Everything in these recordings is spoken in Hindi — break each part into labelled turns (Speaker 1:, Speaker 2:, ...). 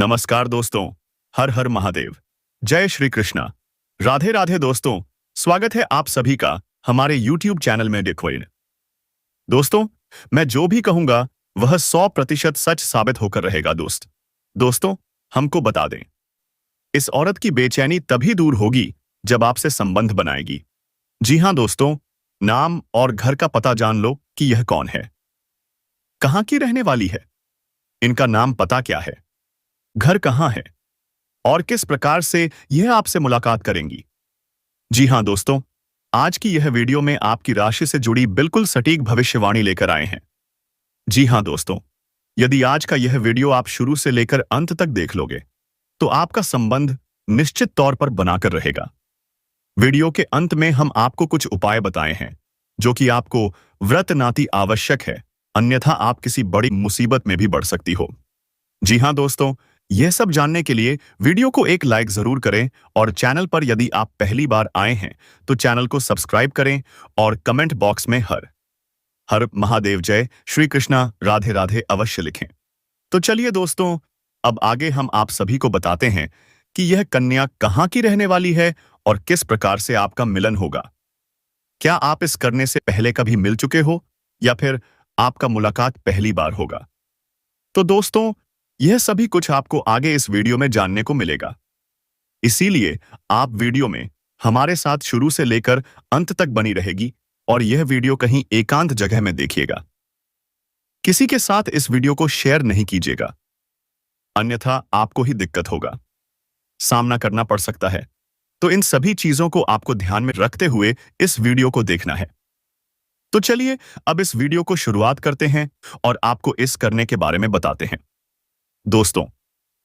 Speaker 1: नमस्कार दोस्तों। हर हर महादेव। जय श्री कृष्णा। राधे राधे दोस्तों। स्वागत है आप सभी का हमारे YouTube चैनल में डिकोइन। दोस्तों, मैं जो भी कहूंगा वह 100% सच साबित होकर रहेगा दोस्तों, हमको बता दें, इस औरत की बेचैनी तभी दूर होगी जब आपसे संबंध बनाएगी। जी हां दोस्तों, नाम और घर का पता जान लो कि यह कौन है, कहां की रहने वाली है, इनका नाम पता क्या है, घर कहां है और किस प्रकार से यह आपसे मुलाकात करेंगी। जी हां दोस्तों, आज की यह वीडियो में आपकी राशि से जुड़ी बिल्कुल सटीक भविष्यवाणी लेकर आए हैं। जी हां दोस्तों, यदि आज का यह वीडियो आप शुरू से लेकर अंत तक देख लोगे तो आपका संबंध निश्चित तौर पर बनाकर रहेगा। वीडियो के अंत में हम आपको कुछ उपाय बताए हैं जो कि आपको व्रत नाती आवश्यक है, अन्यथा आप किसी बड़ी मुसीबत में भी बढ़ सकती हो। जी हां दोस्तों, यह सब जानने के लिए वीडियो को एक लाइक जरूर करें और चैनल पर यदि आप पहली बार आए हैं तो चैनल को सब्सक्राइब करें और कमेंट बॉक्स में हर हर महादेव जय श्री कृष्णा राधे राधे अवश्य लिखें। तो चलिए दोस्तों, अब आगे हम आप सभी को बताते हैं कि यह कन्या कहां की रहने वाली है और किस प्रकार से आपका मिलन होगा। क्या आप इस करने से पहले कभी मिल चुके हो या फिर आपका मुलाकात पहली बार होगा? तो दोस्तों, यह सभी कुछ आपको आगे इस वीडियो में जानने को मिलेगा। इसीलिए आप वीडियो में हमारे साथ शुरू से लेकर अंत तक बनी रहेगी और यह वीडियो कहीं एकांत जगह में देखिएगा। किसी के साथ इस वीडियो को शेयर नहीं कीजिएगा, अन्यथा आपको ही दिक्कत होगा, सामना करना पड़ सकता है। तो इन सभी चीजों को आपको ध्यान में रखते हुए इस वीडियो को देखना है। तो चलिए अब इस वीडियो को शुरुआत करते हैं और आपको इस करने के बारे में बताते हैं। दोस्तों,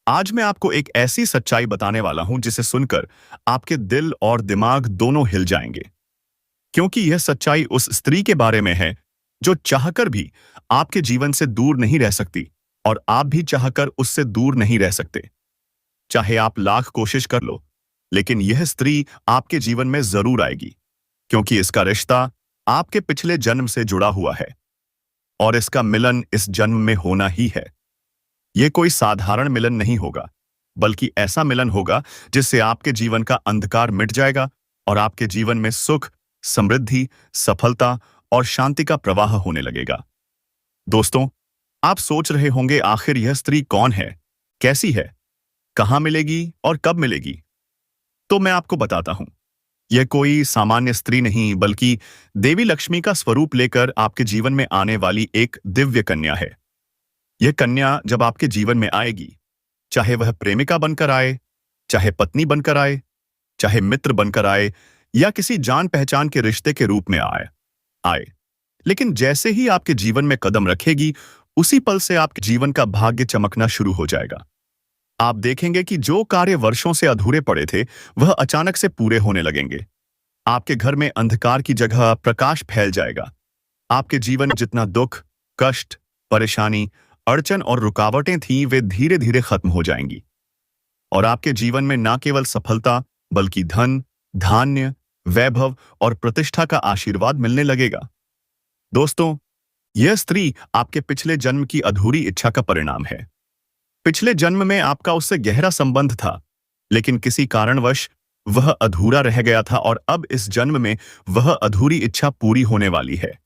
Speaker 1: आज मैं आपको एक ऐसी सच्चाई बताने वाला हूं जिसे सुनकर आपके दिल और दिमाग दोनों हिल जाएंगे, क्योंकि यह सच्चाई उस स्त्री के बारे में है जो चाहकर भी आपके जीवन से दूर नहीं रह सकती और आप भी चाहकर उससे दूर नहीं रह सकते। चाहे आप लाख कोशिश कर लो, लेकिन यह स्त्री आपके जीवन में जरूर आएगी, क्योंकि इसका रिश्ता आपके पिछले जन्म से जुड़ा हुआ है और इसका मिलन इस जन्म में होना ही है। यह कोई साधारण मिलन नहीं होगा, बल्कि ऐसा मिलन होगा जिससे आपके जीवन का अंधकार मिट जाएगा और आपके जीवन में सुख, समृद्धि, सफलता और शांति का प्रवाह होने लगेगा। दोस्तों, आप सोच रहे होंगे आखिर यह स्त्री कौन है, कैसी है, कहां मिलेगी और कब मिलेगी? तो मैं आपको बताता हूं। यह कोई सामान्य स्त्री नहीं, बल्कि देवी लक्ष्मी का स्वरूप लेकर आपके जीवन में आने वाली एक दिव्य कन्या है। यह कन्या जब आपके जीवन में आएगी, चाहे वह प्रेमिका बनकर आए, चाहे पत्नी बनकर आए, चाहे मित्र बनकर आए या किसी जान पहचान के रिश्ते के रूप में आए, लेकिन जैसे ही आपके जीवन में कदम रखेगी, उसी पल से आपके जीवन का भाग्य चमकना शुरू हो जाएगा। आप देखेंगे कि जो कार्य वर्षों से अधूरे पड़े थे, वह अचानक से पूरे होने लगेंगे। आपके घर में अंधकार की जगह प्रकाश फैल जाएगा। आपके जीवन में जितना दुख, कष्ट, परेशानी, अड़चन और रुकावटें थीं, वे धीरे धीरे खत्म हो जाएंगी और आपके जीवन में न केवल सफलता, बल्कि धन, धान्य, वैभव और प्रतिष्ठा का आशीर्वाद मिलने लगेगा। दोस्तों, यह स्त्री आपके पिछले जन्म की अधूरी इच्छा का परिणाम है। पिछले जन्म में आपका उससे गहरा संबंध था, लेकिन किसी कारणवश वह अधूरा रह गया था और अब इस जन्म में वह अधूरी इच्छा पूरी होने वाली है।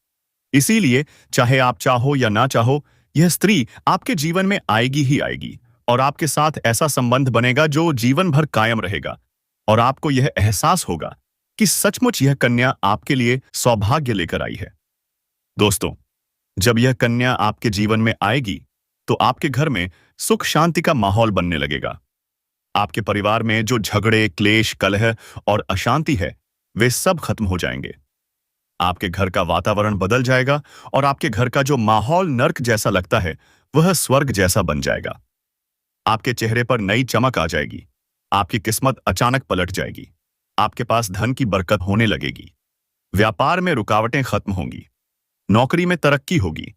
Speaker 1: इसीलिए चाहे आप चाहो या ना चाहो, यह स्त्री आपके जीवन में आएगी ही आएगी और आपके साथ ऐसा संबंध बनेगा जो जीवन भर कायम रहेगा और आपको यह एहसास होगा कि सचमुच यह कन्या आपके लिए सौभाग्य लेकर आई है। दोस्तों, जब यह कन्या आपके जीवन में आएगी तो आपके घर में सुख शांति का माहौल बनने लगेगा। आपके परिवार में जो झगड़े, क्लेश, कलह और अशांति है, वे सब खत्म हो जाएंगे। आपके घर का वातावरण बदल जाएगा और आपके घर का जो माहौल नर्क जैसा लगता है, वह स्वर्ग जैसा बन जाएगा। आपके चेहरे पर नई चमक आ जाएगी। आपकी किस्मत अचानक पलट जाएगी। आपके पास धन की बरकत होने लगेगी। व्यापार में रुकावटें खत्म होंगी। नौकरी में तरक्की होगी।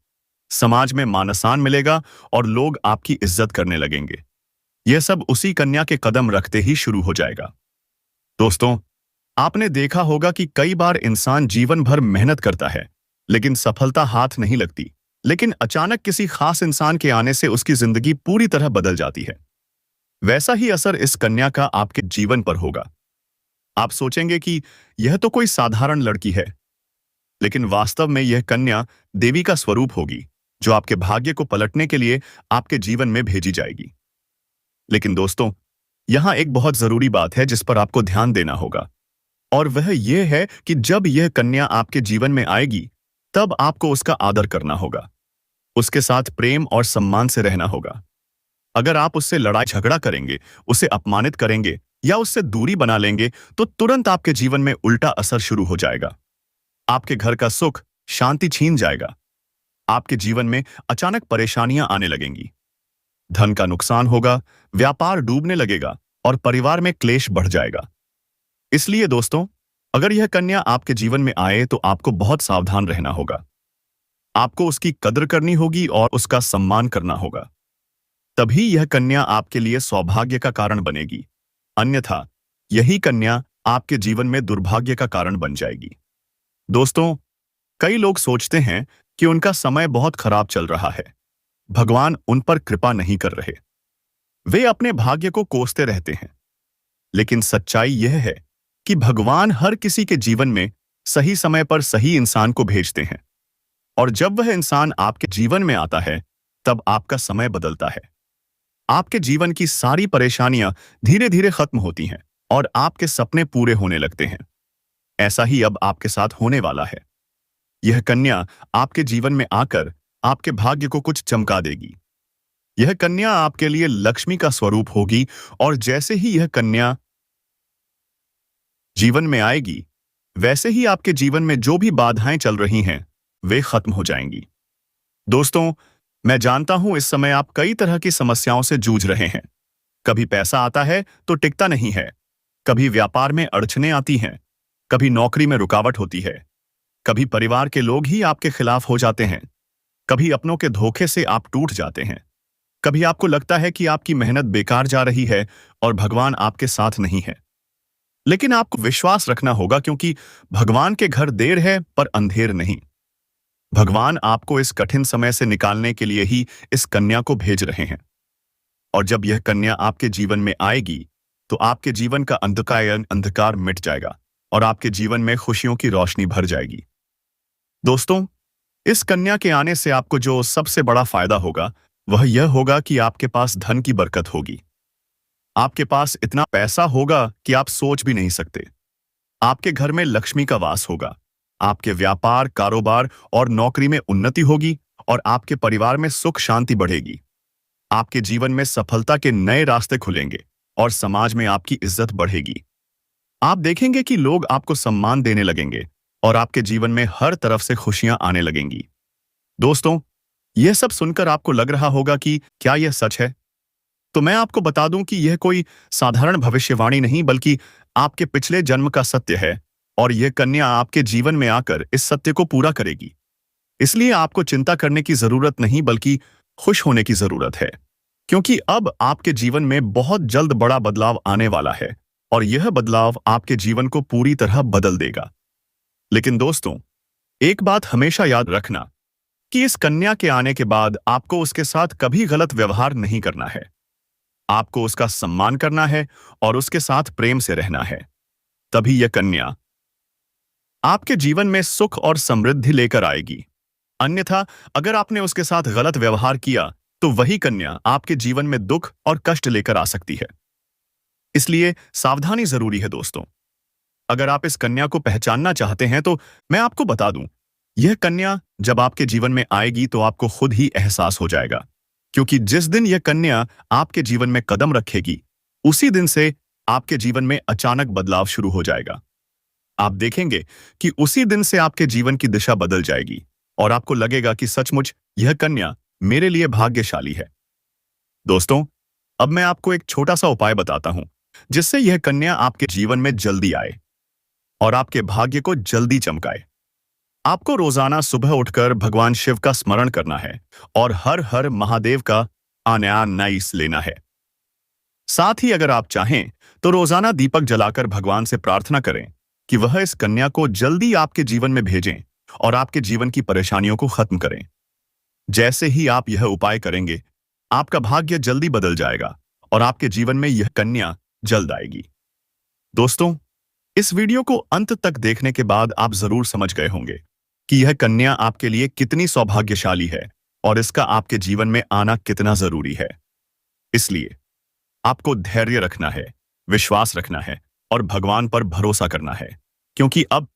Speaker 1: समाज में मान-सम्मान मिलेगा और लोग आपकी इज्जत करने लगेंगे। यह सब उसी कन्या के कदम रखते ही शुरू हो जाएगा। दोस्तों, आपने देखा होगा कि कई बार इंसान जीवन भर मेहनत करता है, लेकिन सफलता हाथ नहीं लगती। लेकिन अचानक किसी खास इंसान के आने से उसकी जिंदगी पूरी तरह बदल जाती है। वैसा ही असर इस कन्या का आपके जीवन पर होगा। आप सोचेंगे कि यह तो कोई साधारण लड़की है, लेकिन वास्तव में यह कन्या देवी का स्वरूप होगी, जो आपके भाग्य को पलटने के लिए आपके जीवन में भेजी जाएगी। लेकिन दोस्तों, यहां एक बहुत जरूरी बात है जिस पर आपको ध्यान देना होगा, और वह यह है कि जब यह कन्या आपके जीवन में आएगी, तब आपको उसका आदर करना होगा, उसके साथ प्रेम और सम्मान से रहना होगा। अगर आप उससे लड़ाई झगड़ा करेंगे, उसे अपमानित करेंगे या उससे दूरी बना लेंगे, तो तुरंत आपके जीवन में उल्टा असर शुरू हो जाएगा। आपके घर का सुख, शांति छीन जाएगा। आपके जीवन में अचानक परेशानियां आने लगेंगी। धन का नुकसान होगा, व्यापार डूबने लगेगा और परिवार में क्लेश बढ़ जाएगा। इसलिए दोस्तों, अगर यह कन्या आपके जीवन में आए तो आपको बहुत सावधान रहना होगा। आपको उसकी कद्र करनी होगी और उसका सम्मान करना होगा। तभी यह कन्या आपके लिए सौभाग्य का कारण बनेगी। अन्यथा यही कन्या आपके जीवन में दुर्भाग्य का कारण बन जाएगी। दोस्तों, कई लोग सोचते हैं कि उनका समय बहुत खराब चल रहा है, भगवान उन पर कृपा नहीं कर रहे। वे अपने भाग्य को कोसते रहते हैं। लेकिन सच्चाई यह है कि भगवान हर किसी के जीवन में सही समय पर सही इंसान को भेजते हैं, और जब वह इंसान आपके जीवन में आता है, तब आपका समय बदलता है। आपके जीवन की सारी परेशानियां धीरे धीरे खत्म होती हैं और आपके सपने पूरे होने लगते हैं। ऐसा ही अब आपके साथ होने वाला है। यह कन्या आपके जीवन में आकर आपके भाग्य को कुछ चमका देगी। यह कन्या आपके लिए लक्ष्मी का स्वरूप होगी, और जैसे ही यह कन्या जीवन में आएगी, वैसे ही आपके जीवन में जो भी बाधाएं चल रही हैं, वे खत्म हो जाएंगी। दोस्तों, मैं जानता हूं इस समय आप कई तरह की समस्याओं से जूझ रहे हैं। कभी पैसा आता है तो टिकता नहीं है, कभी व्यापार में अड़चनें आती हैं, कभी नौकरी में रुकावट होती है, कभी परिवार के लोग ही आपके खिलाफ हो जाते हैं, कभी अपनों के धोखे से आप टूट जाते हैं, कभी आपको लगता है कि आपकी मेहनत बेकार जा रही है और भगवान आपके साथ नहीं है। लेकिन आपको विश्वास रखना होगा, क्योंकि भगवान के घर देर है पर अंधेर नहीं। भगवान आपको इस कठिन समय से निकालने के लिए ही इस कन्या को भेज रहे हैं। और जब यह कन्या आपके जीवन में आएगी, तो आपके जीवन का अंधकार मिट जाएगा और आपके जीवन में खुशियों की रोशनी भर जाएगी। दोस्तों, इस कन्या के आने से आपको जो सबसे बड़ा फायदा होगा, वह यह होगा कि आपके पास धन की बरकत होगी। आपके पास इतना पैसा होगा कि आप सोच भी नहीं सकते। आपके घर में लक्ष्मी का वास होगा। आपके व्यापार, कारोबार और नौकरी में उन्नति होगी, और आपके परिवार में सुख शांति बढ़ेगी। आपके जीवन में सफलता के नए रास्ते खुलेंगे और समाज में आपकी इज्जत बढ़ेगी। आप देखेंगे कि लोग आपको सम्मान देने लगेंगे और आपके जीवन में हर तरफ से खुशियां आने लगेंगी। दोस्तों, यह सब सुनकर आपको लग रहा होगा कि क्या यह सच है? तो मैं आपको बता दूं कि यह कोई साधारण भविष्यवाणी नहीं, बल्कि आपके पिछले जन्म का सत्य है, और यह कन्या आपके जीवन में आकर इस सत्य को पूरा करेगी। इसलिए आपको चिंता करने की जरूरत नहीं, बल्कि खुश होने की जरूरत है, क्योंकि अब आपके जीवन में बहुत जल्द बड़ा बदलाव आने वाला है, और यह बदलाव आपके जीवन को पूरी तरह बदल देगा। लेकिन दोस्तों, एक बात हमेशा याद रखना कि इस कन्या के आने के बाद आपको उसके साथ कभी गलत व्यवहार नहीं करना है। आपको उसका सम्मान करना है और उसके साथ प्रेम से रहना है। तभी यह कन्या आपके जीवन में सुख और समृद्धि लेकर आएगी। अन्यथा अगर आपने उसके साथ गलत व्यवहार किया, तो वही कन्या आपके जीवन में दुख और कष्ट लेकर आ सकती है। इसलिए सावधानी जरूरी है दोस्तों। अगर आप इस कन्या को पहचानना चाहते हैं, तो मैं आपको बता दूं, यह कन्या जब आपके जीवन में आएगी तो आपको खुद ही एहसास हो जाएगा, क्योंकि जिस दिन यह कन्या आपके जीवन में कदम रखेगी, उसी दिन से आपके जीवन में अचानक बदलाव शुरू हो जाएगा। आप देखेंगे कि उसी दिन से आपके जीवन की दिशा बदल जाएगी और आपको लगेगा कि सचमुच यह कन्या मेरे लिए भाग्यशाली है। दोस्तों, अब मैं आपको एक छोटा सा उपाय बताता हूं, जिससे यह कन्या आपके जीवन में जल्दी आए और आपके भाग्य को जल्दी चमकाए। आपको रोजाना सुबह उठकर भगवान शिव का स्मरण करना है और हर हर महादेव का नाइस लेना है। साथ ही अगर आप चाहें तो रोजाना दीपक जलाकर भगवान से प्रार्थना करें कि वह इस कन्या को जल्दी आपके जीवन में भेजें और आपके जीवन की परेशानियों को खत्म करें। जैसे ही आप यह उपाय करेंगे, आपका भाग्य जल्दी बदल जाएगा और आपके जीवन में यह कन्या जल्द आएगी। दोस्तों, इस वीडियो को अंत तक देखने के बाद आप जरूर समझ गए होंगे कि यह कन्या आपके लिए कितनी सौभाग्यशाली है और इसका आपके जीवन में आना कितना जरूरी है। इसलिए आपको धैर्य रखना है, विश्वास रखना है और भगवान पर भरोसा करना है, क्योंकि अब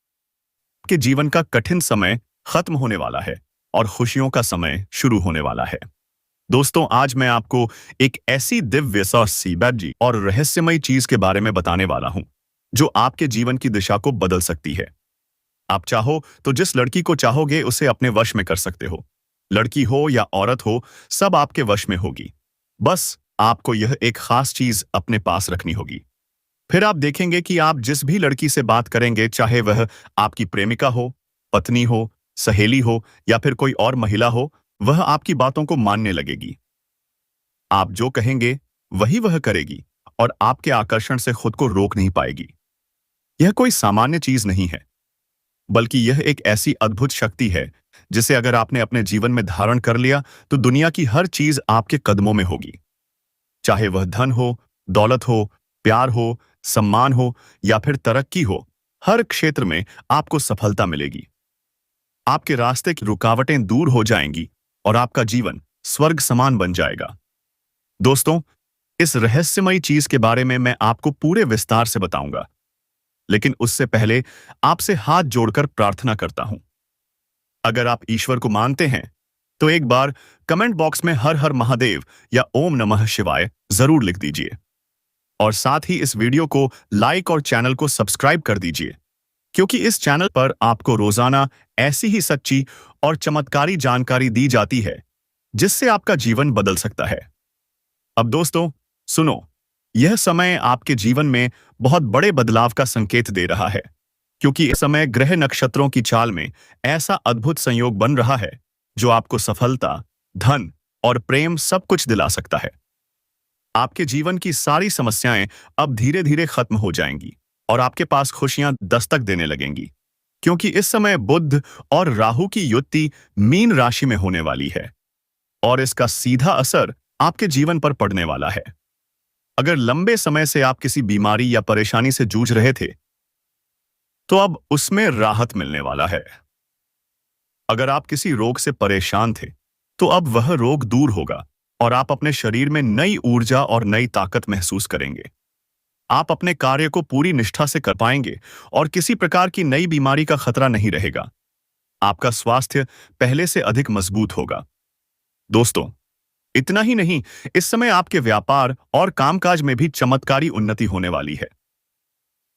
Speaker 1: के जीवन का कठिन समय खत्म होने वाला है और खुशियों का समय शुरू होने वाला है। दोस्तों, आज मैं आपको एक ऐसी दिव्य जी और रहस्यमयी चीज के बारे में बताने वाला हूं जो आपके जीवन की दिशा को बदल सकती है। आप चाहो तो जिस लड़की को चाहोगे उसे अपने वश में कर सकते हो। लड़की हो या औरत हो, सब आपके वश में होगी। बस आपको यह एक खास चीज अपने पास रखनी होगी। फिर आप देखेंगे कि आप जिस भी लड़की से बात करेंगे, चाहे वह आपकी प्रेमिका हो, पत्नी हो, सहेली हो या फिर कोई और महिला हो, वह आपकी बातों को मानने लगेगी। आप जो कहेंगे वही वह करेगी और आपके आकर्षण से खुद को रोक नहीं पाएगी। यह कोई सामान्य चीज नहीं है, बल्कि यह एक ऐसी अद्भुत शक्ति है जिसे अगर आपने अपने जीवन में धारण कर लिया तो दुनिया की हर चीज आपके कदमों में होगी। चाहे वह धन हो, दौलत हो, प्यार हो, सम्मान हो या फिर तरक्की हो, हर क्षेत्र में आपको सफलता मिलेगी। आपके रास्ते की रुकावटें दूर हो जाएंगी और आपका जीवन स्वर्ग समान बन जाएगा। दोस्तों, इस रहस्यमयी चीज के बारे में मैं आपको पूरे विस्तार से बताऊंगा, लेकिन उससे पहले आपसे हाथ जोड़कर प्रार्थना करता हूं। अगर आप ईश्वर को मानते हैं तो एक बार कमेंट बॉक्स में हर हर महादेव या ओम नमः शिवाय जरूर लिख दीजिए और साथ ही इस वीडियो को लाइक और चैनल को सब्सक्राइब कर दीजिए, क्योंकि इस चैनल पर आपको रोजाना ऐसी ही सच्ची और चमत्कारी जानकारी दी जाती है जिससे आपका जीवन बदल सकता है। अब दोस्तों सुनो, यह समय आपके जीवन में बहुत बड़े बदलाव का संकेत दे रहा है, क्योंकि इस समय ग्रह नक्षत्रों की चाल में ऐसा अद्भुत संयोग बन रहा है जो आपको सफलता, धन और प्रेम सब कुछ दिला सकता है। आपके जीवन की सारी समस्याएं अब धीरे धीरे खत्म हो जाएंगी और आपके पास खुशियां दस्तक देने लगेंगी, क्योंकि इस समय बुध और राहु की युति मीन राशि में होने वाली है और इसका सीधा असर आपके जीवन पर पड़ने वाला है। अगर लंबे समय से आप किसी बीमारी या परेशानी से जूझ रहे थे तो अब उसमें राहत मिलने वाला है। अगर आप किसी रोग से परेशान थे तो अब वह रोग दूर होगा और आप अपने शरीर में नई ऊर्जा और नई ताकत महसूस करेंगे। आप अपने कार्य को पूरी निष्ठा से कर पाएंगे और किसी प्रकार की नई बीमारी का खतरा नहीं रहेगा। आपका स्वास्थ्य पहले से अधिक मजबूत होगा। दोस्तों, इतना ही नहीं, इस समय आपके व्यापार और कामकाज में भी चमत्कारी उन्नति होने वाली है।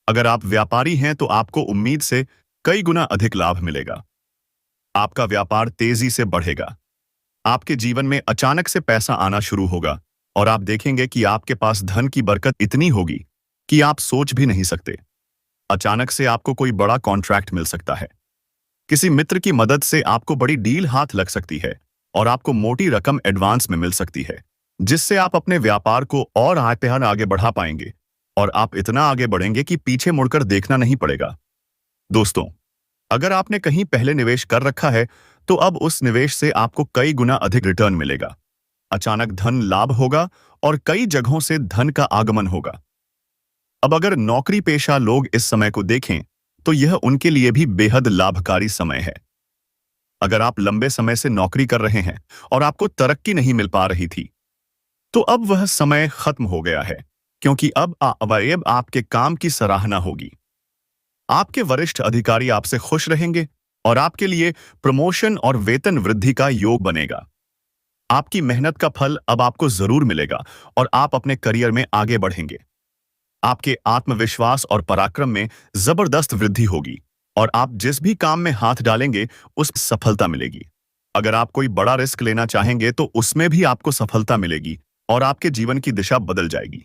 Speaker 1: अगर आप व्यापारी हैं तो आपको उम्मीद से कई गुना अधिक लाभ मिलेगा। आपका व्यापार तेजी से बढ़ेगा। आपके जीवन में अचानक से पैसा आना शुरू होगा और आप देखेंगे कि आपके पास धन की बरकत इतनी होगी कि आप सोच भी नहीं सकते। अचानक से आपको कोई बड़ा कॉन्ट्रैक्ट मिल सकता है। किसी मित्र की मदद से आपको बड़ी डील हाथ लग सकती है और आपको मोटी रकम एडवांस में मिल सकती है, जिससे आप अपने व्यापार को और आगे बढ़ा पाएंगे और आप इतना आगे बढ़ेंगे कि पीछे मुड़कर देखना नहीं पड़ेगा। दोस्तों, अगर आपने कहीं पहले निवेश कर रखा है तो अब उस निवेश से आपको कई गुना अधिक रिटर्न मिलेगा। अचानक धन लाभ होगा और कई जगहों से धन का आगमन होगा। अब अगर नौकरी पेशा लोग इस समय को देखें तो यह उनके लिए भी बेहद लाभकारी समय है। अगर आप लंबे समय से नौकरी कर रहे हैं और आपको तरक्की नहीं मिल पा रही थी तो अब वह समय खत्म हो गया है, क्योंकि अब आपके काम की सराहना होगी। आपके वरिष्ठ अधिकारी आपसे खुश रहेंगे और आपके लिए प्रमोशन और वेतन वृद्धि का योग बनेगा। आपकी मेहनत का फल अब आपको जरूर मिलेगा और आप अपने करियर में आगे बढ़ेंगे। आपके आत्मविश्वास और पराक्रम में जबरदस्त वृद्धि होगी और आप जिस भी काम में हाथ डालेंगे उस सफलता मिलेगी। अगर आप कोई बड़ा रिस्क लेना चाहेंगे तो उसमें भी आपको सफलता मिलेगी और आपके जीवन की दिशा बदल जाएगी।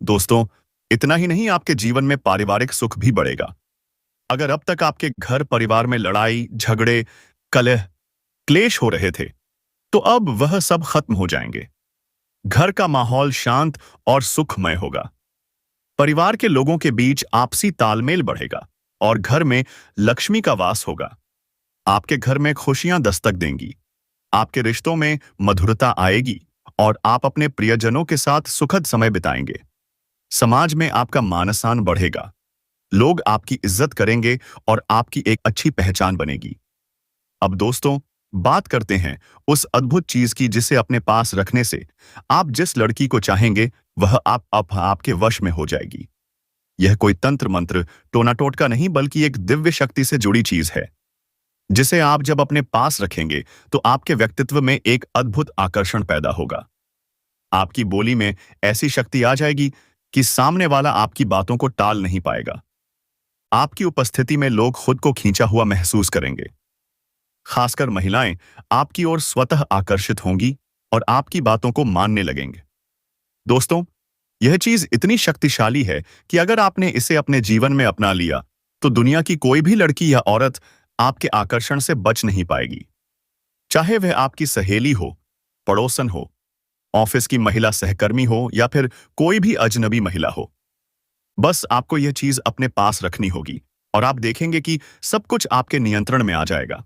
Speaker 1: दोस्तों, इतना ही नहीं, आपके जीवन में पारिवारिक सुख भी बढ़ेगा। अगर अब तक आपके घर परिवार में लड़ाई, झगड़े, कलह, क्लेश हो रहे थे तो अब वह सब खत्म हो जाएंगे। घर का माहौल शांत और सुखमय होगा। परिवार के लोगों के बीच आपसी तालमेल बढ़ेगा और घर में लक्ष्मी का वास होगा। आपके घर में खुशियां दस्तक देंगी। आपके रिश्तों में मधुरता आएगी और आप अपने प्रियजनों के साथ सुखद समय बिताएंगे। समाज में आपका मान-सम्मान बढ़ेगा। लोग आपकी इज्जत करेंगे और आपकी एक अच्छी पहचान बनेगी। अब दोस्तों, बात करते हैं उस अद्भुत चीज की जिसे अपने पास रखने से आप जिस लड़की को चाहेंगे वह आपके वश में हो जाएगी। यह कोई तंत्र मंत्र टोना टोटका नहीं बल्कि एक दिव्य शक्ति से जुड़ी चीज है जिसे आप जब अपने पास रखेंगे तो आपके व्यक्तित्व में एक अद्भुत आकर्षण पैदा होगा। आपकी बोली में ऐसी शक्ति आ जाएगी कि सामने वाला आपकी बातों को टाल नहीं पाएगा। आपकी उपस्थिति में लोग खुद को खींचा हुआ महसूस करेंगे। खासकर महिलाएं आपकी ओर स्वतः आकर्षित होंगी और आपकी बातों को मानने लगेंगे। दोस्तों, यह चीज इतनी शक्तिशाली है कि अगर आपने इसे अपने जीवन में अपना लिया तो दुनिया की कोई भी लड़की या औरत आपके आकर्षण से बच नहीं पाएगी। चाहे वह आपकी सहेली हो, पड़ोसन हो, ऑफिस की महिला सहकर्मी हो या फिर कोई भी अजनबी महिला हो। बस आपको यह चीज अपने पास रखनी होगी और आप देखेंगे कि सब कुछ आपके नियंत्रण में आ जाएगा।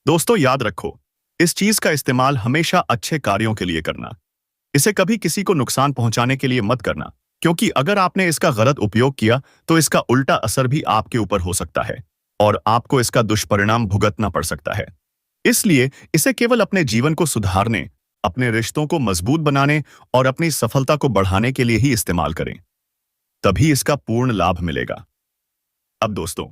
Speaker 1: दोस्तों, याद रखो, इस चीज का इस्तेमाल हमेशा अच्छे कार्यों के लिए करना। इसे कभी किसी को नुकसान पहुंचाने के लिए मत करना, क्योंकि अगर आपने इसका गलत उपयोग किया तो इसका उल्टा असर भी आपके ऊपर हो सकता है और आपको इसका दुष्परिणाम भुगतना पड़ सकता है। इसलिए इसे केवल अपने जीवन को सुधारने, अपने रिश्तों को मजबूत बनाने और अपनी सफलता को बढ़ाने के लिए ही इस्तेमाल करें। तभी इसका पूर्ण लाभ मिलेगा। अब दोस्तों,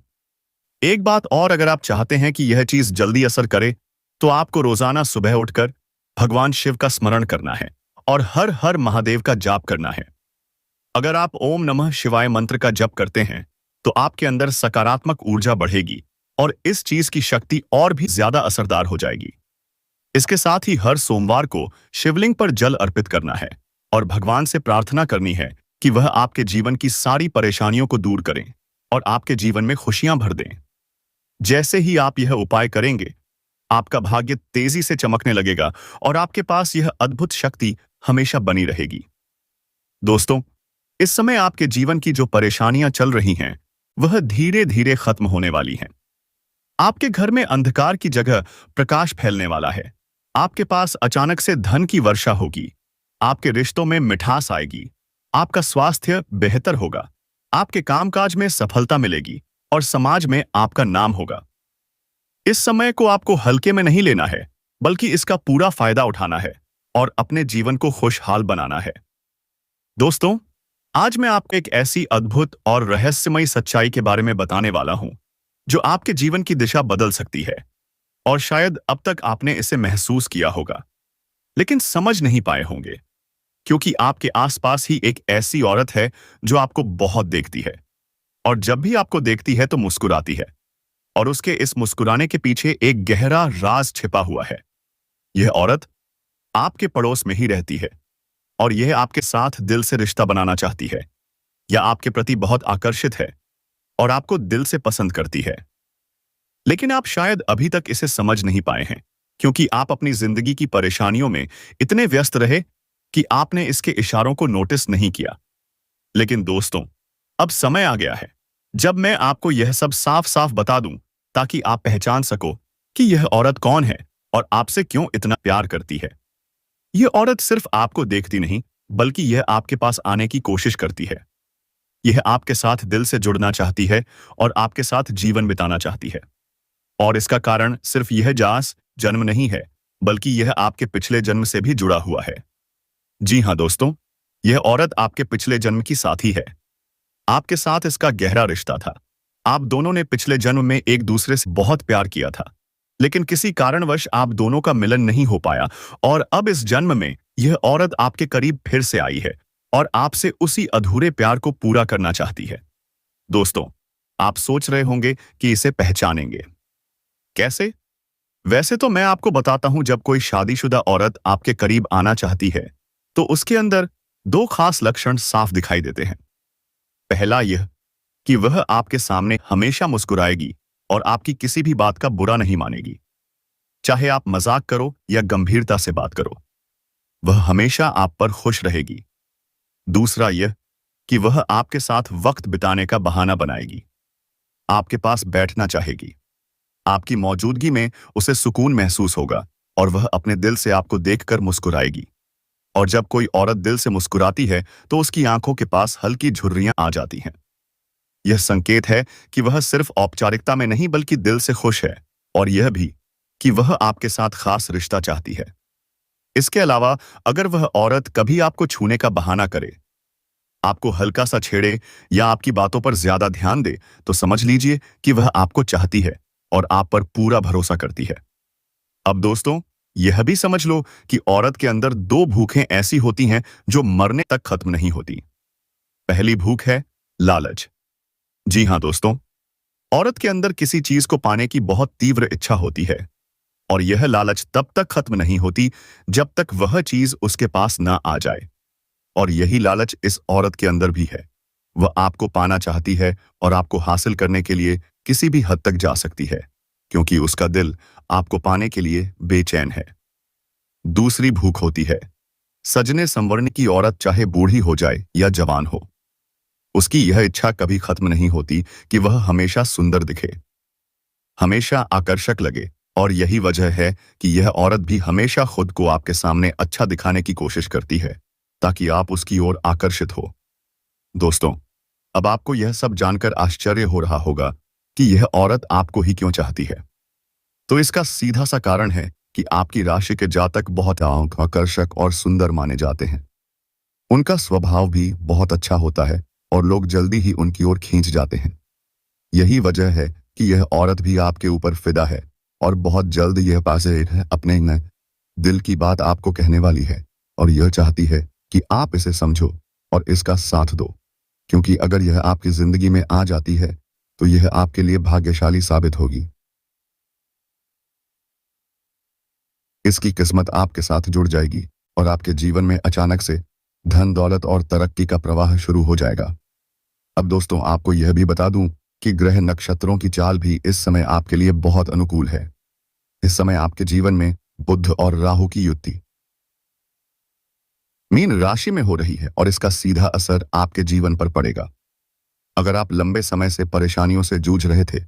Speaker 1: एक बात और, अगर आप चाहते हैं कि यह चीज जल्दी असर करे तो आपको रोजाना सुबह उठकर भगवान शिव का स्मरण करना है और हर हर महादेव का जाप करना है। अगर आप ओम नमः शिवाय मंत्र का जप करते हैं तो आपके अंदर सकारात्मक ऊर्जा बढ़ेगी और इस चीज की शक्ति और भी ज्यादा असरदार हो जाएगी। इसके साथ ही हर सोमवार को शिवलिंग पर जल अर्पित करना है और भगवान से प्रार्थना करनी है कि वह आपके जीवन की सारी परेशानियों को दूर करें और आपके जीवन में खुशियां भर दें। जैसे ही आप यह उपाय करेंगे, आपका भाग्य तेजी से चमकने लगेगा और आपके पास यह अद्भुत शक्ति हमेशा बनी रहेगी। दोस्तों, इस समय आपके जीवन की जो परेशानियां चल रही हैं, वह धीरे धीरे खत्म होने वाली हैं। आपके घर में अंधकार की जगह प्रकाश फैलने वाला है। आपके पास अचानक से धन की वर्षा होगी। आपके रिश्तों में मिठास आएगी। आपका स्वास्थ्य बेहतर होगा। आपके कामकाज में सफलता मिलेगी और समाज में आपका नाम होगा। इस समय को आपको हल्के में नहीं लेना है, बल्कि इसका पूरा फायदा उठाना है और अपने जीवन को खुशहाल बनाना है। दोस्तों, आज मैं आपको एक ऐसी अद्भुत और रहस्यमयी सच्चाई के बारे में बताने वाला हूं जो आपके जीवन की दिशा बदल सकती है और शायद अब तक आपने इसे महसूस किया होगा, लेकिन समझ नहीं पाए होंगे, क्योंकि आपके आसपास ही एक ऐसी औरत है जो आपको बहुत देखती है और जब भी आपको देखती है तो मुस्कुराती है और उसके इस मुस्कुराने के पीछे एक गहरा राज छिपा हुआ है। यह औरत आपके पड़ोस में ही रहती है और यह आपके साथ दिल से रिश्ता बनाना चाहती है या आपके प्रति बहुत आकर्षित है और आपको दिल से पसंद करती है। लेकिन आप शायद अभी तक इसे समझ नहीं पाए हैं, क्योंकि आप अपनी जिंदगी की परेशानियों में इतने व्यस्त रहे कि आपने इसके इशारों को नोटिस नहीं किया। लेकिन दोस्तों, अब समय आ गया है जब मैं आपको यह सब साफ साफ बता दूं, ताकि आप पहचान सको कि यह औरत कौन है और आपसे क्यों इतना प्यार करती है। यह औरत सिर्फ आपको देखती नहीं, बल्कि यह आपके पास आने की कोशिश करती है। यह आपके साथ दिल से जुड़ना चाहती है और आपके साथ जीवन बिताना चाहती है। और इसका कारण सिर्फ यह जन्म नहीं है, बल्कि यह आपके पिछले जन्म से भी जुड़ा हुआ है। जी हाँ दोस्तों, यह औरत आपके पिछले जन्म की साथी है। आपके साथ इसका गहरा रिश्ता था। आप दोनों ने पिछले जन्म में एक दूसरे से बहुत प्यार किया था, लेकिन किसी कारणवश आप दोनों का मिलन नहीं हो पाया और अब इस जन्म में यह औरत आपके करीब फिर से आई है और आपसे उसी अधूरे प्यार को पूरा करना चाहती है। दोस्तों, आप सोच रहे होंगे कि इसे पहचानेंगे कैसे? वैसे तो मैं आपको बताता हूं, जब कोई शादीशुदा औरत आपके करीब आना चाहती है तो उसके अंदर दो खास लक्षण साफ दिखाई देते हैं। पहला यह कि वह आपके सामने हमेशा मुस्कुराएगी और आपकी किसी भी बात का बुरा नहीं मानेगी। चाहे आप मजाक करो या गंभीरता से बात करो, वह हमेशा आप पर खुश रहेगी। दूसरा यह कि वह आपके साथ वक्त बिताने का बहाना बनाएगी। आपके पास बैठना चाहेगी। आपकी मौजूदगी में उसे सुकून महसूस होगा और वह अपने दिल से आपको देखकर मुस्कुराएगी। और जब कोई औरत दिल से मुस्कुराती है तो उसकी आंखों के पास हल्की झुर्रियां आ जाती हैं। यह संकेत है कि वह सिर्फ औपचारिकता में नहीं बल्कि दिल से खुश है, और यह भी कि वह आपके साथ खास रिश्ता चाहती है। इसके अलावा अगर वह औरत कभी आपको छूने का बहाना करे, आपको हल्का सा छेड़े या आपकी बातों पर ज्यादा ध्यान दे, तो समझ लीजिए कि वह आपको चाहती है और आप पर पूरा भरोसा करती है। अब दोस्तों, यह भी समझ लो कि औरत के अंदर दो भूखें ऐसी होती हैं जो मरने तक खत्म नहीं होती। पहली भूख है लालच। जी हाँ दोस्तों, औरत के अंदर किसी चीज को पाने की बहुत तीव्र इच्छा होती है, और यह लालच तब तक खत्म नहीं होती जब तक वह चीज उसके पास ना आ जाए। और यही लालच इस औरत के अंदर भी है। वह आपको पाना चाहती है और आपको हासिल करने के लिए किसी भी हद तक जा सकती है, क्योंकि उसका दिल आपको पाने के लिए बेचैन है। दूसरी भूख होती है सजने संवरने की। औरत चाहे बूढ़ी हो जाए या जवान हो, उसकी यह इच्छा कभी खत्म नहीं होती कि वह हमेशा सुंदर दिखे, हमेशा आकर्षक लगे। और यही वजह है कि यह औरत भी हमेशा खुद को आपके सामने अच्छा दिखाने की कोशिश करती है, ताकि आप उसकी ओर आकर्षित हो। दोस्तों, अब आपको यह सब जानकर आश्चर्य हो रहा होगा कि यह औरत आपको ही क्यों चाहती है। तो इसका सीधा सा कारण है कि आपकी राशि के जातक बहुत आकर्षक और सुंदर माने जाते हैं। उनका स्वभाव भी बहुत अच्छा होता है और लोग जल्दी ही उनकी ओर खींच जाते हैं। यही वजह है कि यह औरत भी आपके ऊपर फिदा है और बहुत जल्द यह पासे अपने दिल की बात आपको कहने वाली है, और यह चाहती है कि आप इसे समझो और इसका साथ दो, क्योंकि अगर यह आपकी जिंदगी में आ जाती है तो यह आपके लिए भाग्यशाली साबित होगी। इसकी किस्मत आपके साथ जुड़ जाएगी और आपके जीवन में अचानक से धन दौलत और तरक्की का प्रवाह शुरू हो जाएगा। अब दोस्तों, आपको यह भी बता दूं कि ग्रह नक्षत्रों की चाल भी इस समय आपके लिए बहुत अनुकूल है। इस समय आपके जीवन में बुध और राहु की युति मीन राशि में हो रही है और इसका सीधा असर आपके जीवन पर पड़ेगा। अगर आप लंबे समय से परेशानियों से जूझ रहे थे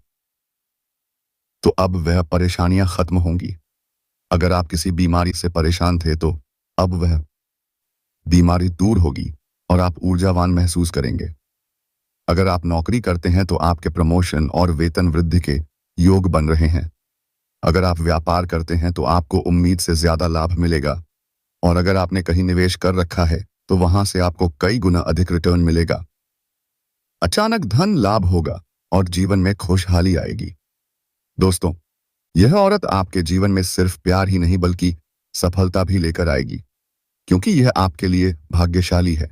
Speaker 1: तो अब वह परेशानियां खत्म होंगी। अगर आप किसी बीमारी से परेशान थे तो अब वह बीमारी दूर होगी और आप ऊर्जावान महसूस करेंगे। अगर आप नौकरी करते हैं तो आपके प्रमोशन और वेतन वृद्धि के योग बन रहे हैं। अगर आप व्यापार करते हैं तो आपको उम्मीद से ज्यादा लाभ मिलेगा, और अगर आपने कहीं निवेश कर रखा है तो वहां से आपको कई गुना अधिक रिटर्न मिलेगा। अचानक धन लाभ होगा और जीवन में खुशहाली आएगी। दोस्तों, यह औरत आपके जीवन में सिर्फ प्यार ही नहीं बल्कि सफलता भी लेकर आएगी, क्योंकि यह आपके लिए भाग्यशाली है।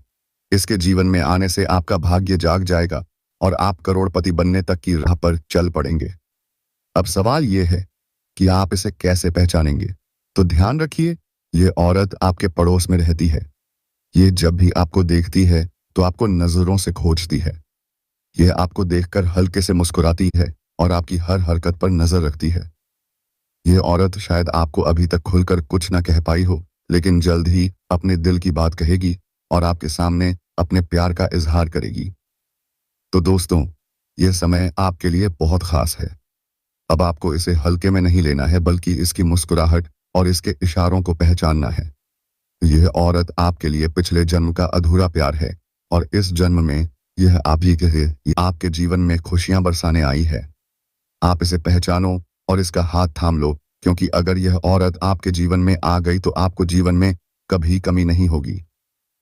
Speaker 1: इसके जीवन में आने से आपका भाग्य जाग जाएगा और आप करोड़पति बनने तक की राह पर चल पड़ेंगे। अब सवाल यह है कि आप इसे कैसे पहचानेंगे। तो ध्यान रखिए, यह औरत आपके पड़ोस में रहती है। ये जब भी आपको देखती है तो आपको नजरों से खोजती है। यह आपको देखकर हल्के से मुस्कुराती है और आपकी हर हरकत पर नजर रखती है। यह औरत शायद आपको अभी तक खुलकर कुछ न कह पाई हो, लेकिन जल्द ही अपने दिल की बात कहेगी और आपके सामने अपने प्यार का इजहार करेगी। तो दोस्तों, यह समय आपके लिए बहुत खास है। अब आपको इसे हल्के में नहीं लेना है बल्कि इसकी मुस्कुराहट और इसके इशारों को पहचानना है। यह औरत आपके लिए पिछले जन्म का अधूरा प्यार है और इस जन्म में यह आप ही के आपके जीवन में खुशियां बरसाने आई है। आप इसे पहचानो और इसका हाथ थाम लो, क्योंकि अगर यह औरत आपके जीवन में आ गई तो आपको जीवन में कभी कमी नहीं होगी।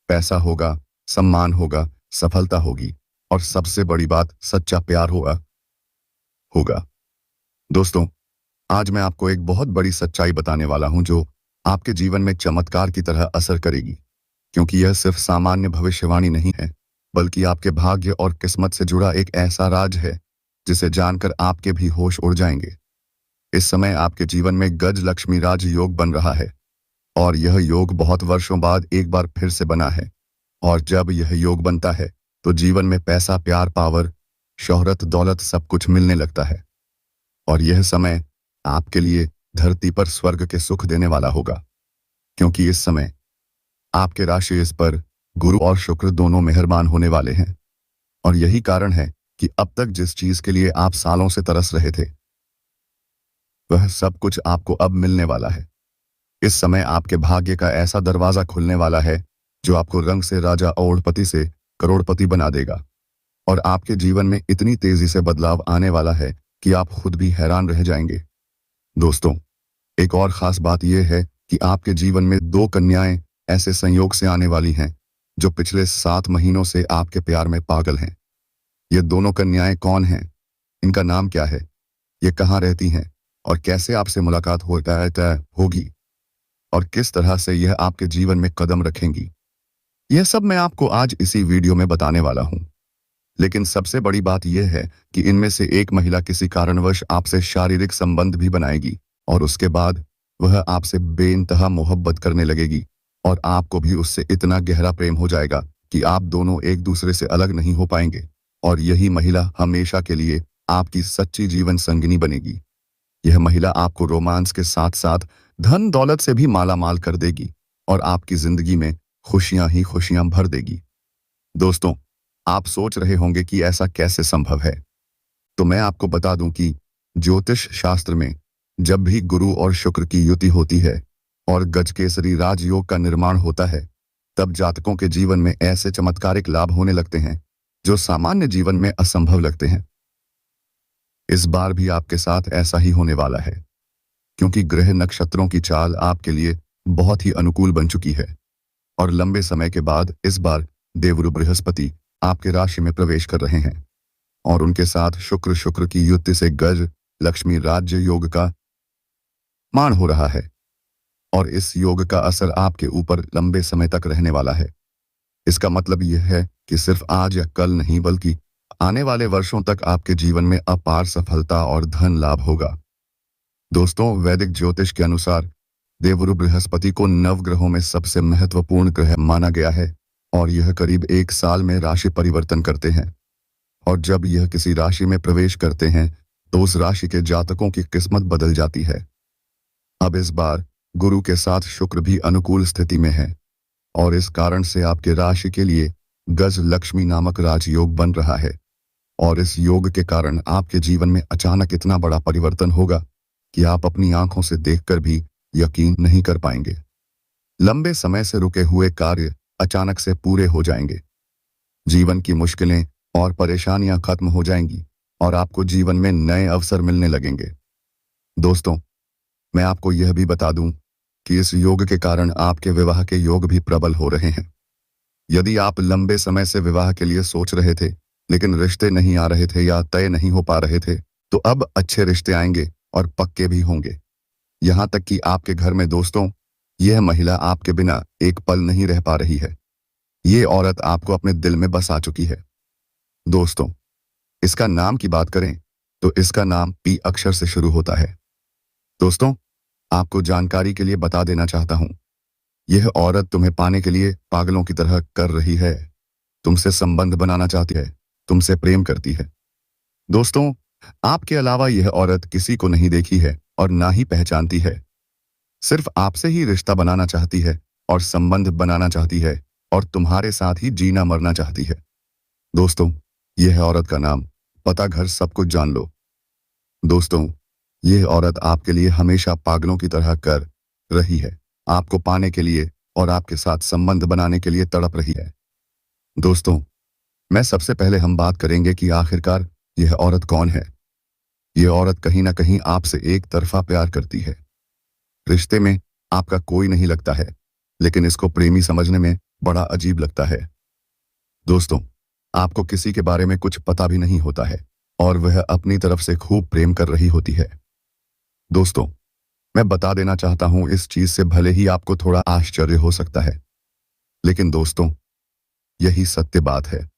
Speaker 1: पैसा होगा, सम्मान होगा, सफलता होगी और सबसे बड़ी बात सच्चा प्यार होगा। दोस्तों, आज मैं आपको एक बहुत बड़ी सच्चाई बताने वाला हूं जो आपके जीवन में चमत्कार की तरह असर करेगी, क्योंकि यह सिर्फ सामान्य भविष्यवाणी नहीं है बल्कि आपके भाग्य और किस्मत से जुड़ा एक ऐसा राज है जिसे जानकर आपके भी होश उड़ जाएंगे। इस समय आपके जीवन में गज लक्ष्मी राज योग बन रहा है और यह योग बहुत वर्षों बाद एक बार फिर से बना है। और जब यह योग बनता है तो जीवन में पैसा, प्यार, पावर, शोहरत, दौलत सब कुछ मिलने लगता है। और यह समय आपके लिए धरती पर स्वर्ग के सुख देने वाला होगा, क्योंकि इस समय आपके राशि इस पर गुरु और शुक्र दोनों मेहरबान होने वाले हैं। और यही कारण है कि अब तक जिस चीज के लिए आप सालों से तरस रहे थे वह सब कुछ आपको अब मिलने वाला है।
Speaker 2: इस समय आपके भाग्य का ऐसा दरवाजा खुलने वाला है जो आपको रंग से राजा औरपति से करोड़पति बना देगा और आपके जीवन में इतनी तेजी से बदलाव आने वाला है कि आप खुद भी हैरान रह जाएंगे। दोस्तों, एक और खास बात यह है कि आपके जीवन में दो कन्याएं ऐसे संयोग से आने वाली हैं जो पिछले 7 महीनों से आपके प्यार में पागल हैं। ये दोनों कन्याएं कौन हैं? इनका नाम क्या है? ये कहाँ रहती हैं? और कैसे आपसे मुलाकात होगी? और किस तरह से यह आपके जीवन में कदम रखेंगी? यह सब मैं आपको आज इसी वीडियो में बताने वाला हूं। लेकिन सबसे बड़ी बात यह है कि इनमें से एक महिला किसी कारणवश आपसे शारीरिक संबंध भी बनाएगी और उसके बाद वह आपसे बेइंतहा मोहब्बत करने लगेगी और आपको भी उससे इतना गहरा प्रेम हो जाएगा कि आप दोनों एक दूसरे से अलग नहीं हो पाएंगे और यही महिला हमेशा के लिए आपकी सच्ची जीवन संगिनी बनेगी। यह महिला आपको रोमांस के साथ साथ धन दौलत से भी माला माल कर देगी और आपकी जिंदगी में खुशियां ही खुशियां भर देगी। दोस्तों, आप सोच रहे होंगे कि ऐसा कैसे संभव है, तो मैं आपको बता दूं कि ज्योतिष शास्त्र में जब भी गुरु और शुक्र की युति होती है और गजकेसरी राजयोग का निर्माण होता है, तब जातकों के जीवन में ऐसे चमत्कारिक लाभ होने लगते हैं जो सामान्य जीवन में असंभव लगते हैं। इस बार भी आपके साथ ऐसा ही होने वाला है, क्योंकि ग्रह नक्षत्रों की चाल आपके लिए बहुत ही अनुकूल बन चुकी है और लंबे समय के बाद इस बार देवगुरु बृहस्पति आपके राशि में प्रवेश कर रहे हैं और उनके साथ शुक्र की युति से गज लक्ष्मी राज्य योग का मान हो रहा है और इस योग का असर आपके ऊपर लंबे समय तक रहने वाला है। इसका मतलब यह है कि सिर्फ आज या कल नहीं बल्कि आने वाले वर्षों तक आपके जीवन में अपार सफलता और धन लाभ होगा। दोस्तों, वैदिक ज्योतिष के अनुसार देवगुरु बृहस्पति को नवग्रहों में सबसे महत्वपूर्ण ग्रह माना गया है और यह करीब 1 साल में राशि परिवर्तन करते हैं और जब यह किसी राशि में प्रवेश करते हैं तो उस राशि के जातकों की किस्मत बदल जाती है। अब इस बार गुरु के साथ शुक्र भी अनुकूल स्थिति में है और इस कारण से आपके राशि के लिए गज लक्ष्मी नामक राजयोग बन रहा है और इस योग के कारण आपके जीवन में अचानक इतना बड़ा परिवर्तन होगा कि आप अपनी आंखों से देखकर भी यकीन नहीं कर पाएंगे। लंबे समय से रुके हुए कार्य अचानक से पूरे हो जाएंगे, जीवन की मुश्किलें और परेशानियां खत्म हो जाएंगी और आपको जीवन में नए अवसर मिलने लगेंगे। दोस्तों, मैं आपको यह भी बता दूं कि इस योग के कारण आपके विवाह के योग भी प्रबल हो रहे हैं। यदि आप लंबे समय से विवाह के लिए सोच रहे थे लेकिन रिश्ते नहीं आ रहे थे या तय नहीं हो पा रहे थे, तो अब अच्छे रिश्ते आएंगे और पक्के भी होंगे। यहां तक कि आपके घर में दोस्तों, यह महिला आपके बिना एक पल नहीं रह पा रही है। ये औरत आपको अपने दिल में बसा चुकी है। दोस्तों, इसका नाम की बात करें तो इसका नाम पी अक्षर से शुरू होता है। दोस्तों, आपको जानकारी के लिए बता देना चाहता हूं, यह औरत तुम्हें पाने के लिए पागलों की तरह कर रही है, तुमसे संबंध बनाना चाहती है, तुमसे प्रेम करती है। दोस्तों, आपके अलावा यह औरत किसी को नहीं देखी है और ना ही पहचानती है, सिर्फ आपसे ही रिश्ता बनाना चाहती है और संबंध बनाना चाहती है और तुम्हारे साथ ही जीना मरना चाहती है। दोस्तों, यह औरत का नाम, पता, घर सब कुछ जान लो। दोस्तों, यह औरत आपके लिए हमेशा पागलों की तरह कर रही है, आपको पाने के लिए और आपके साथ संबंध बनाने के लिए तड़प रही है। दोस्तों, मैं सबसे पहले हम बात करेंगे कि आखिरकार यह औरत कौन है। यह औरत कहीं ना कहीं आपसे एक तरफा प्यार करती है। रिश्ते में आपका कोई नहीं लगता है, लेकिन इसको प्रेमी समझने में बड़ा अजीब लगता है। दोस्तों, आपको किसी के बारे में कुछ पता भी नहीं होता है और वह अपनी तरफ से खूब प्रेम कर रही होती है। दोस्तों, मैं बता देना चाहता हूं, इस चीज से भले ही आपको थोड़ा आश्चर्य हो सकता है, लेकिन दोस्तों, यही सत्य बात है।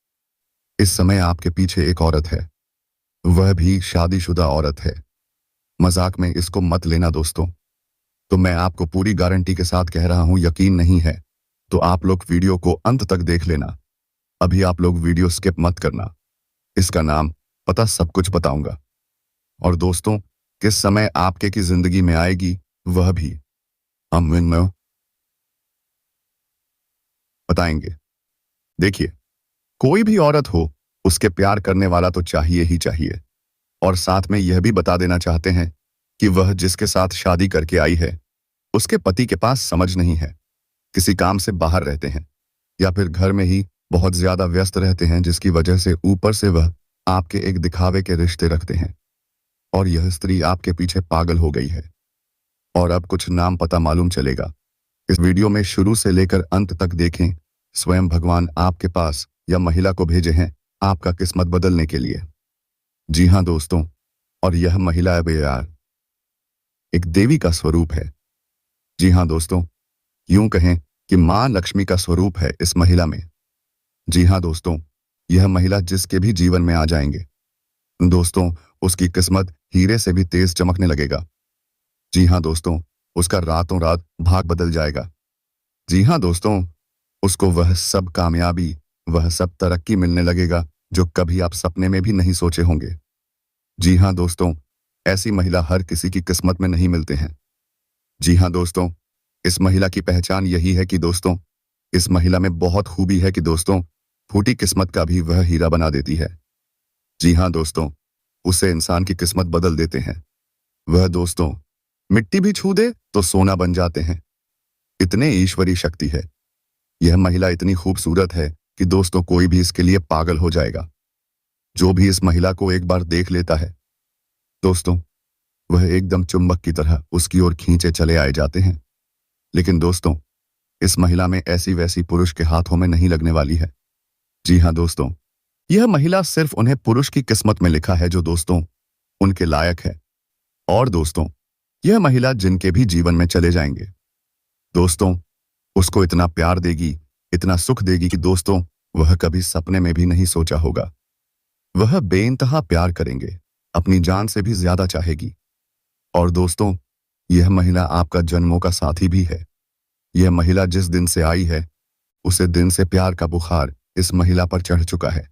Speaker 2: इस समय आपके पीछे एक औरत है, वह भी शादीशुदा औरत है। मजाक में इसको मत लेना दोस्तों। तो मैं आपको पूरी गारंटी के साथ कह रहा हूं, यकीन नहीं है तो आप लोग वीडियो को अंत तक देख लेना। अभी आप लोग वीडियो स्किप मत करना। इसका नाम, पता, सब कुछ बताऊंगा और दोस्तों, किस समय आपके की जिंदगी में आएगी वह भी हम में बताएंगे। देखिए, कोई भी औरत हो, उसके प्यार करने वाला तो चाहिए ही चाहिए और साथ में यह भी बता देना चाहते हैं कि वह जिसके साथ शादी करके आई है उसके पति के पास समझ नहीं है, किसी काम से बाहर रहते हैं या फिर घर में ही बहुत ज्यादा व्यस्त रहते हैं, जिसकी वजह से ऊपर से वह आपके एक दिखावे के रिश्ते रखते हैं और यह स्त्री आपके पीछे पागल हो गई है। और अब कुछ नाम पता मालूम चलेगा। इस वीडियो में शुरू से लेकर अंत तक देखें। स्वयं भगवान आपके पास या महिला को भेजे हैं आपका किस्मत बदलने के लिए। जी हाँ दोस्तों, और यह महिला एक देवी का स्वरूप है। जी हाँ दोस्तों, यूं कहें कि मां लक्ष्मी का स्वरूप है इस महिला में। जी हाँ दोस्तों, यह महिला जिसके भी जीवन में आ जाएंगे दोस्तों, उसकी किस्मत हीरे से भी तेज चमकने लगेगा। जी हाँ दोस्तों, उसका रातों रात भाग बदल जाएगा। जी हाँ दोस्तों, उसको वह सब कामयाबी, वह सब तरक्की मिलने लगेगा जो कभी आप सपने में भी नहीं सोचे होंगे। जी हाँ दोस्तों, ऐसी महिला हर किसी की किस्मत में नहीं मिलते हैं। जी हाँ दोस्तों, इस महिला की पहचान यही है कि दोस्तों, इस महिला में बहुत खूबी है कि दोस्तों, फूटी किस्मत का भी वह हीरा बना देती है। जी हाँ दोस्तों, उससे इंसान की किस्मत बदल देते हैं। वह दोस्तों मिट्टी भी छू दे तो सोना बन जाते हैं। इतने ईश्वरी शक्ति है। यह महिला इतनी खूबसूरत है कि दोस्तों कोई भी इसके लिए पागल हो जाएगा। जो भी इस महिला को एक बार देख लेता है दोस्तों, वह एकदम चुंबक की तरह उसकी ओर खींचे चले आए जाते हैं। लेकिन दोस्तों, इस महिला में ऐसी वैसी पुरुष के हाथों में नहीं लगने वाली है। जी हाँ दोस्तों, यह महिला सिर्फ उन्हें पुरुष की किस्मत में लिखा है जो दोस्तों उनके लायक है। और दोस्तों, यह महिला जिनके भी जीवन में चले जाएंगे दोस्तों, उसको इतना प्यार देगी, इतना सुख देगी कि दोस्तों वह कभी सपने में भी नहीं सोचा होगा। वह बेइंतहा प्यार करेंगे, अपनी जान से भी ज्यादा चाहेगी। और दोस्तों, यह महिला आपका जन्मों का साथी भी है। यह महिला जिस दिन से आई है, उसे दिन से प्यार का बुखार इस महिला पर चढ़ चुका है।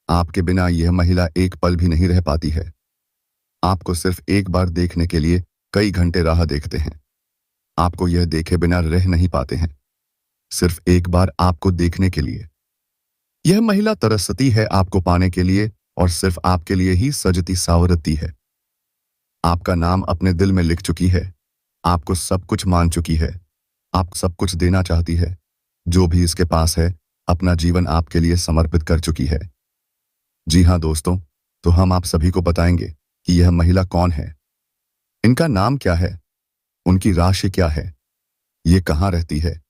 Speaker 2: आपके बिना यह महिला एक पल भी नहीं रह पाती है। आपको सिर्फ एक बार देखने के लिए कई घंटे राह देखते हैं। आपको यह देखे बिना रह नहीं पाते हैं। सिर्फ एक बार आपको देखने के लिए यह महिला तरसती है आपको पाने के लिए, और सिर्फ आपके लिए ही सजती सावरती है। आपका नाम अपने दिल में लिख चुकी है। आपको सब कुछ मान चुकी है। आप सब कुछ देना चाहती है। जो भी इसके पास है, अपना जीवन आपके लिए समर्पित कर चुकी है। जी हाँ दोस्तों, तो हम आप सभी को बताएंगे कि यह महिला कौन है, इनका नाम क्या है, उनकी राशि क्या है, ये कहाँ रहती है,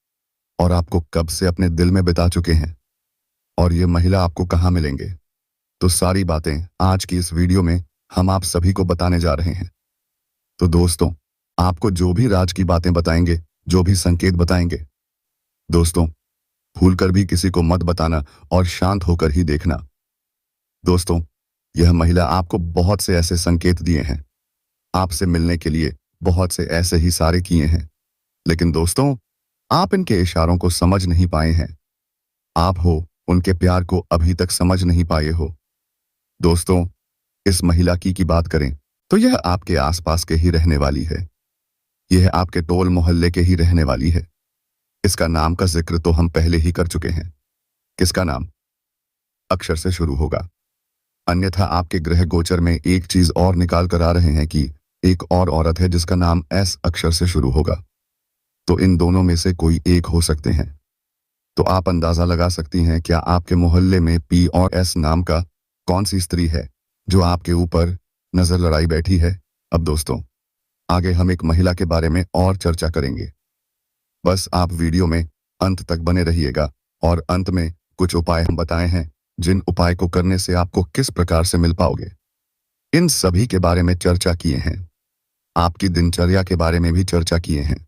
Speaker 2: और आपको कब से अपने दिल में बिता चुके हैं, और ये महिला आपको कहाँ मिलेंगे। तो सारी बातें आज की इस वीडियो में हम आप सभी को बताने जा रहे हैं। तो दोस्तों, आपको जो भी राज की बातें बताएंगे, जो भी संकेत बताएंगे दोस्तों, भूलकर भी किसी को मत बताना और शांत होकर ही देखना। दोस्तों, यह महिला आपको बहुत से ऐसे संकेत दिए हैं, आपसे मिलने के लिए बहुत से ऐसे ही सारे किए हैं, लेकिन दोस्तों आप इनके इशारों को समझ नहीं पाए हैं। आप हो उनके प्यार को अभी तक समझ नहीं पाए हो। दोस्तों, इस महिला की बात करें तो यह आपके आसपास के ही रहने वाली है। यह आपके टोल मोहल्ले के ही रहने वाली है। इसका नाम का जिक्र तो हम पहले ही कर चुके हैं। किसका नाम अक्षर से शुरू होगा। अन्यथा आपके ग्रह गोचर में एक चीज और निकाल कर आ रहे हैं कि एक और औरत है जिसका नाम एस अक्षर से शुरू होगा। तो इन दोनों में से कोई एक हो सकते हैं। तो आप अंदाजा लगा सकती हैं क्या आपके मोहल्ले में पी और एस नाम का कौन सी स्त्री है जो आपके ऊपर नजर लड़ाई बैठी है। अब दोस्तों, आगे हम एक महिला के बारे में और चर्चा करेंगे। बस आप वीडियो में अंत तक बने रहिएगा, और अंत में कुछ उपाय हम बताए हैं जिन उपाय को करने से आपको किस प्रकार से मिल पाओगे, इन सभी के बारे में चर्चा किए हैं। आपकी दिनचर्या के बारे में भी चर्चा किए हैं।